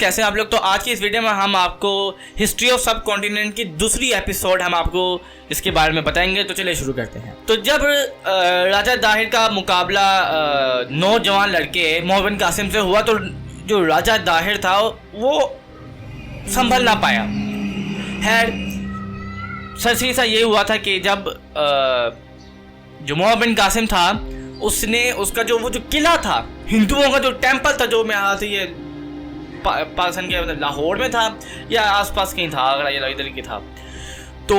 कैसे हैं आप लोग। तो आज की इस वीडियो में हम आपको हिस्ट्री ऑफ सब कॉन्टिनेंट की दूसरी एपिसोड हम आपको इसके बारे में बताएंगे। तो चलिए शुरू करते हैं। तो जब राजा दाहिर का मुकाबला नौजवान लड़के मोहम्मद कासिम से हुआ तो जो राजा दाहिर था वो संभल ना पाया। खैर सच सा ये हुआ था कि जब जो मोहम्मद कासिम था उसने उसका जो किला था, हिंदुओं का जो टेम्पल था, जो मैं आज ये पाकिस्तान के मतलब लाहौर में था या आसपास कहीं था, अगर इधर की था, तो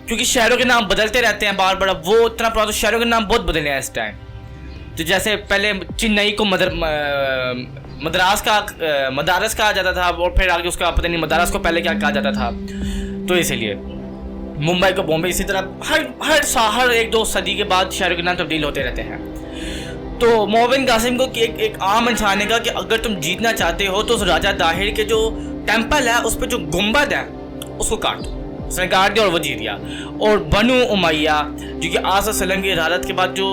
क्योंकि शहरों के नाम बदलते रहते हैं बार बार, वो इतना पुराना, तो शहरों के नाम बहुत बदले हैं इस टाइम। तो जैसे पहले चेन्नई को मदारस कहा जाता था और फिर आगे उसका पता नहीं मदारस को पहले क्या कहा जाता था, तो इसलिए मुंबई को बॉम्बे, इसी तरह हर एक दो सदी के बाद शहरों के नाम तब्दील होते रहते हैं। तो मोहम्मद कासिम को एक आम इंसान ने कहा कि अगर तुम जीतना चाहते हो तो उस राजा दाहिर के जो टेम्पल है उस पर जो गुंबद है उसको काट दो। उसने काट दिया और वो जीत गया। और बनु उमैया जो कि आज़ सल्लम की इजाज़त के बाद जो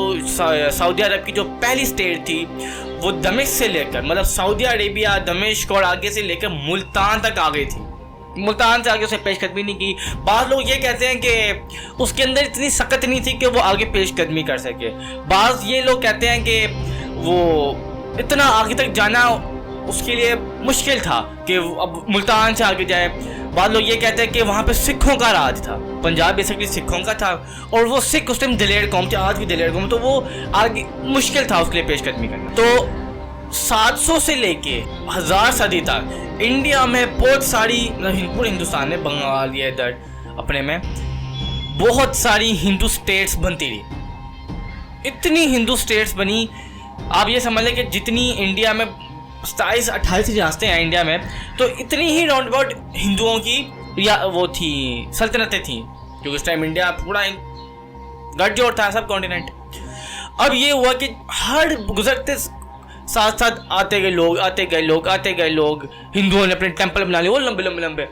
सऊदी अरब की जो पहली स्टेट थी वो दमिश्क से लेकर, मतलब सऊदी अरेबिया, दमिश्क और आगे से लेकर मुल्तान तक आ गई थी। मुल्तान से आगे उसे पेशकदमी नहीं की। बाद लोग ये कहते हैं कि उसके अंदर इतनी सख्त नहीं थी कि वो आगे पेशकदमी कर सके। बाद ये लोग कहते हैं कि वो इतना आगे तक जाना उसके लिए मुश्किल था कि अब मुल्तान से आगे जाए। बाद लोग ये कहते हैं कि वहाँ पे सिखों का राज था, पंजाब बेसिकली सिखों का था, और वो सिख उस टाइम दिलेर कौम थे, आज भी दिलेर कौम, तो वो आगे मुश्किल था उसके लिए पेशकदमी करना। तो 700 से लेके 1000 सदी तक इंडिया में बहुत सारी, पूरे हिंदुस्तान में, बंगाल ये इधर अपने में बहुत सारी हिंदू स्टेट्स बनती रही। इतनी हिंदू स्टेट्स बनी, आप ये समझ लें कि जितनी इंडिया में 27-28 रियासतें हैं इंडिया में, तो इतनी ही राउंड अबाउट हिंदुओं की या वो थी सल्तनतें थी, क्योंकि उस टाइम इंडिया पूरा गठजोड़ था, सब कॉन्टिनेंट। अब ये हुआ कि हर गुजरते साथ साथ आते गए लोग हिंदुओं ने अपने टेम्पल बना लिए, वो लंबे।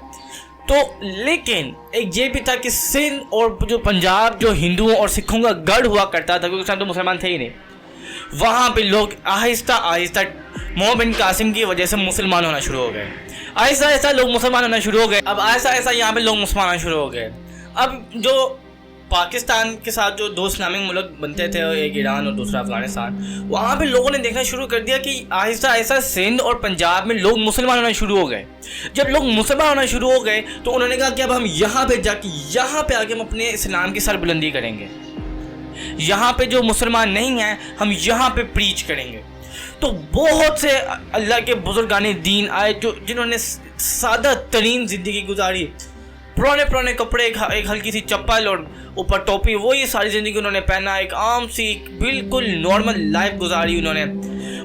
तो लेकिन एक ये भी था कि सिंध और जो पंजाब जो हिंदुओं और सिखों का गढ़ हुआ करता था, क्योंकि तो मुसलमान थे ही नहीं, वहाँ पे लोग आहिस्ता मोहम्मद कासिम की वजह से मुसलमान होना शुरू हो गए। आहिस्ता लोग मुसलमान होना शुरू हो गए। अब ऐसा यहाँ पे लोग मुसलमान होना शुरू हो गए। अब जो पाकिस्तान के साथ जो दो इस्लामिक मुल्क बनते थे, एक ईरान और दूसरा अफगानिस्तान, वहाँ पे लोगों ने देखना शुरू कर दिया कि आहिस्ता सिंध और पंजाब में लोग मुसलमान होना शुरू हो गए। जब लोग मुसलमान होना शुरू हो गए तो उन्होंने कहा कि अब हम यहाँ पे आके हम अपने इस्लाम की सरबुलंदी करेंगे, यहाँ पे जो मुसलमान नहीं हैं हम यहाँ पे प्रीच करेंगे। तो बहुत से अल्लाह के बुजुर्गाने दीन आए जिन्होंने सादा तरीन ज़िंदगी गुजारी, पुराने कपड़े, एक हल्की सी चप्पल और ऊपर टोपी, वही सारी ज़िंदगी उन्होंने पहना, एक आम सी बिल्कुल नॉर्मल लाइफ गुजारी उन्होंने।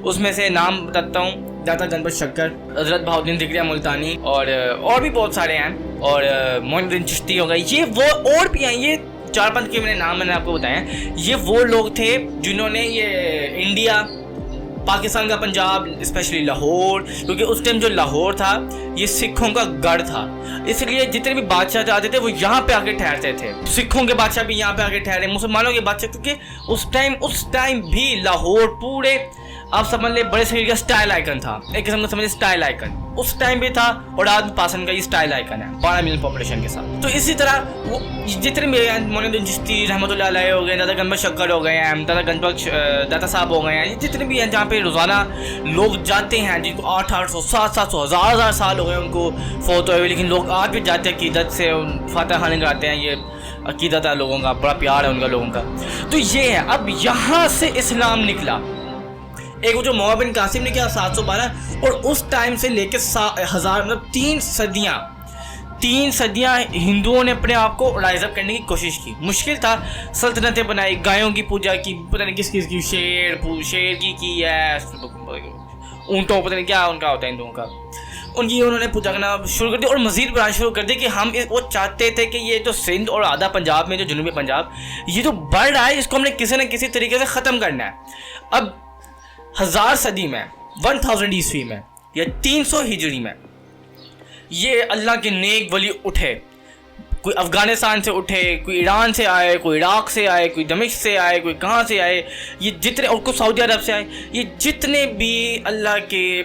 उसमें से नाम बताता हूँ, दाता गणपत शक्कर, हज़रत बहाउद्दीन ज़िक्रिया मुल्तानी और भी बहुत सारे हैं, और मोइनुद्दीन चिश्ती हो गए, ये वो और भी हैं। ये 4-5 के मैंने आपको बताया। ये वो लोग थे जिन्होंने ये इंडिया, पाकिस्तान का पंजाब, स्पेशली लाहौर, क्योंकि उस टाइम जो लाहौर था ये सिखों का गढ़ था, इसलिए जितने भी बादशाह जाते थे वो यहाँ पे आके ठहरते थे। सिखों के बादशाह भी यहाँ पे आके ठहरे, मुसलमानों के बादशाह, क्योंकि उस टाइम भी लाहौर पूरे, आप समझ ले, बड़े शहर का स्टाइल आइकन था, एक किस्म का समझ स्टाइल आइकन उस टाइम भी था, और आज पाकिस्तान का ये स्टाइल आइकन है 12 मिलियन पॉपुलेशन के साथ। तो इसी तरह वो जितने भी मोइनुद्दीन चिश्ती रहमतुल्लाह अलैह हो गए, दाता गणपत शक्कर हो गए हैं, दाता साहब हो गए हैं, जितने भी हैं जहाँ पे रोज़ाना लोग जाते हैं, जिनको 800, 700, 1000 साल हो गए उनको फोत हुए, लेकिन लोग आज भी जाते हैं अकीदत से, फातह खाने कराते हैं। ये अकीदत है लोगों का, बड़ा प्यार है उनका लोगों का। तो ये है, अब यहाँ से इस्लाम निकला। एक वो जो मोहम्मद कासिम ने किया 712, और उस टाइम से लेकर 1000, मतलब 3 सदियाँ हिंदुओं ने अपने आप को राइज अप करने की कोशिश की। मुश्किल था, सल्तनतें बनाई, गायों की पूजा की, पता नहीं किस की, शेर की है, ऊँटों, पता नहीं क्या उनका होता है हिंदुओं का, उनकी उन्होंने पूजा करना शुरू कर दी, और मज़ीद बनाना शुरू कर दी कि हम वो चाहते थे कि ये जो सिंध और आधा पंजाब में, जो जनूबी पंजाब, ये जो बढ़ रहा है इसको हमने किसी न किसी तरीके से ख़त्म करना है। अब 1000 सदी में, 1000 ईस्वी में या 300 हिजरी में, ये अल्लाह के नेक वली उठे, कोई अफ़गानिस्तान से उठे, कोई ईरान से आए, कोई इराक़ से आए, कोई दमिश्क से आए, कोई कहाँ से आए, ये जितने, और कुछ सऊदी अरब से आए, ये जितने भी अल्लाह के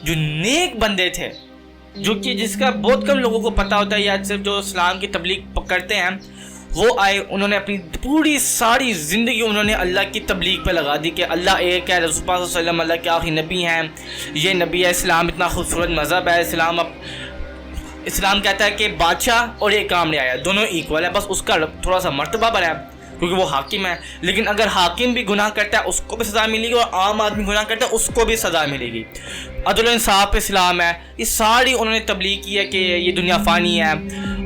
जो नेक बंदे थे, जो कि जिसका बहुत कम लोगों को पता होता है या सिर्फ जो इस्लाम की तबलीग करते हैं, वो आए, उन्होंने अपनी पूरी सारी ज़िंदगी उन्होंने अल्लाह की तबलीग पे लगा दी कि अल्लाह एक है, रसूल पाक सल्लल्लाहु अलैहि वसल्लम अल्लाह के आखिरी नबी हैं, ये नबी है, इस्लाम इतना खूबसूरत मज़हब है, इस्लाम कहता है कि बादशाह और एक काम नहीं आया, दोनों इक्वल है, बस उसका थोड़ा सा मर्तबा बढ़ा है क्योंकि वो हाकिम है। लेकिन अगर हाकिम भी गुनाह करता है उसको भी सज़ा मिलेगी और आम आदमी गुनाह करता है उसको भी सज़ा मिलेगी। अदल इंसाफ इस्लाम है। ये सारी उन्होंने तबलीग की है कि ये दुनिया फ़ानी है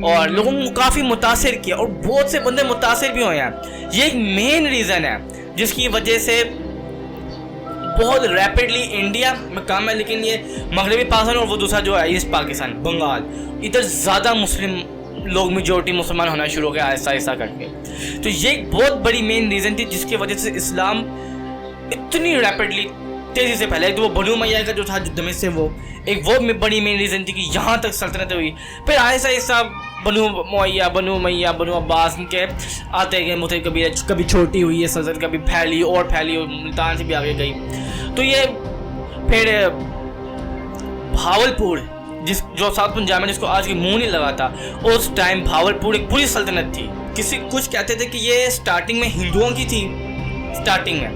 और लोगों को काफ़ी मुतासिर किया और बहुत से बंदे मुतासिर भी हुए हैं। ये एक मेन रीज़न है जिसकी वजह से बहुत रैपिडली इंडिया में कम है, लेकिन ये मगरबी पाकिस्तान और वो दूसरा जो है ईस्ट पाकिस्तान, बंगाल, इधर ज़्यादा मुस्लिम लोग मेजोरिटी मुसलमान होना शुरू हो गया ऐसा ऐसा करके। तो ये एक बहुत बड़ी मेन रीज़न थी जिसकी वजह से इस्लाम इतनी रैपिडली तेज़ी से फैला। तो वो बनु उमय्या का जो था दमिश्क से, वो बड़ी मेन रीज़न थी कि यहाँ तक सल्तनत हुई। फिर ऐसा ऐसा बनु उमय्या बनु अब्बास के आते गए, मुझे कभी छोटी हुई है सल्तनत, कभी फैली और फैली और मुल्तान से भी आगे गई। तो ये फिर भावलपुर जो साउथ पंजाब में जिसको आज के मुंह नहीं लगाता, उस टाइम भावलपुर एक पूरी सल्तनत थी। कुछ कहते थे कि ये स्टार्टिंग में हिंदुओं की थी, स्टार्टिंग में,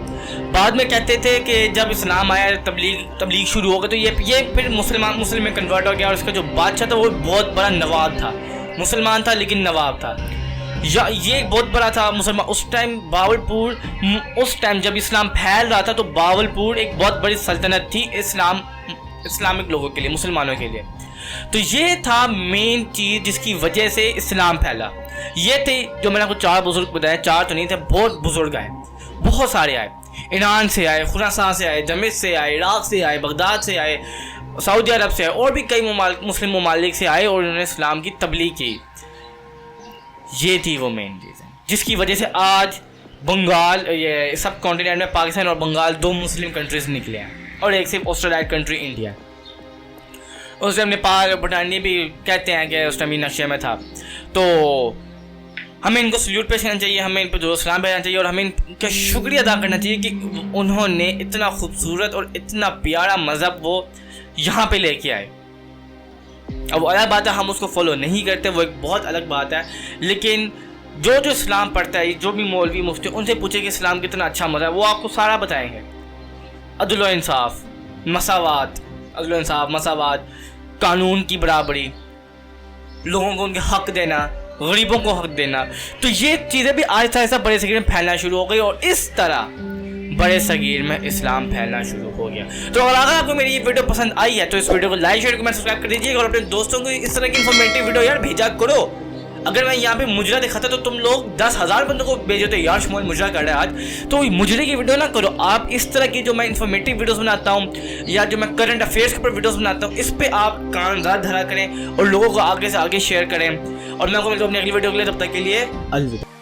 बाद में कहते थे कि जब इस्लाम आया तबलीग शुरू हो गई तो ये फिर मुस्लिम में कन्वर्ट हो गया। और इसका जो बादशाह था वो बहुत बड़ा नवाब था, मुसलमान था लेकिन नवाब था, या ये बहुत बड़ा था मुसलमान। उस टाइम बावलपुर, उस टाइम जब इस्लाम फैल रहा था तो बावलपुर एक बहुत बड़ी सल्तनत थी इस्लामिक लोगों के लिए, मुसलमानों के लिए। तो ये था मेन चीज़ जिसकी वजह से इस्लाम फैला। ये थे जो मैंने आपको 4 बुजुर्ग बताए, 4 तो नहीं थे, बहुत बुजुर्ग आए, बहुत सारे आए। ईरान से आए, खुरासान से आए, दमिश्क से आए, इराक से आए, बगदाद से आए, सऊदी अरब से आए और भी कई मुस्लिम ममालिक से आए और उन्होंने इस्लाम की तबलीग की। ये थी वो मेन रीज़न जिसकी वजह से आज बंगाल, ये सब कॉन्टिनेंट में पाकिस्तान और बंगाल 2 मुस्लिम कंट्रीज निकले हैं और एक सिर्फ ऑस्ट्रेलिया कंट्री इंडिया। उस टाइम नेपाल और भूटान भी कहते हैं कि उस टाइम ये नशे में था। तो हमें इनको सल्यूट पेश करना चाहिए, हमें इन पर जो सलाम भेजना चाहिए और हमें इनका शुक्रिया अदा करना चाहिए कि उन्होंने इतना खूबसूरत और इतना प्यारा मज़हब वो यहाँ पे लेके आए। अब वो अलग बात है हम उसको फॉलो नहीं करते, वो एक बहुत अलग बात है। लेकिन जो इस्लाम पढ़ता है, जो भी मौलवी मुफ्ती, उनसे पूछे कि इस्लाम कितना अच्छा मज़हब है, वो आपको सारा बताएंगे। अदल इंसाफ, मसावात, कानून की बराबरी, लोगों को उनके हक देना, गरीबों को हक देना। तो ये चीज़ें भी आहिस्ता आहिस्ता बड़े सगीर में फैलना शुरू हो गई और इस तरह बड़े सगीर में इस्लाम फैलना शुरू हो गया। तो अगर आपको मेरी ये वीडियो पसंद आई है तो इस वीडियो को लाइक, शेयर, कमेंट, सब्सक्राइब कर दीजिएगा और अपने दोस्तों को इस तरह की इन्फॉर्मेटिव वीडियो यार भेजा करो। अगर मैं यहाँ पे मुजरा दिखाता तो तुम लोग 10,000 बंदों को भेजो तो यार शमोल मुजरा कर रहा है आज, तो मुजरे की वीडियो ना करो। आप इस तरह की जो मैं इन्फॉर्मेटिव वीडियोस बनाता हूँ या जो मैं करंट अफेयर्स के ऊपर वीडियोस बनाता हूँ, इस पे आप कान ज़्यादा धरा करें और लोगों को आगे से आगे शेयर करें। और मैं आपको मिलता हूँ अपनी अगली वीडियो के लिए, तब तक के लिए अलविदा।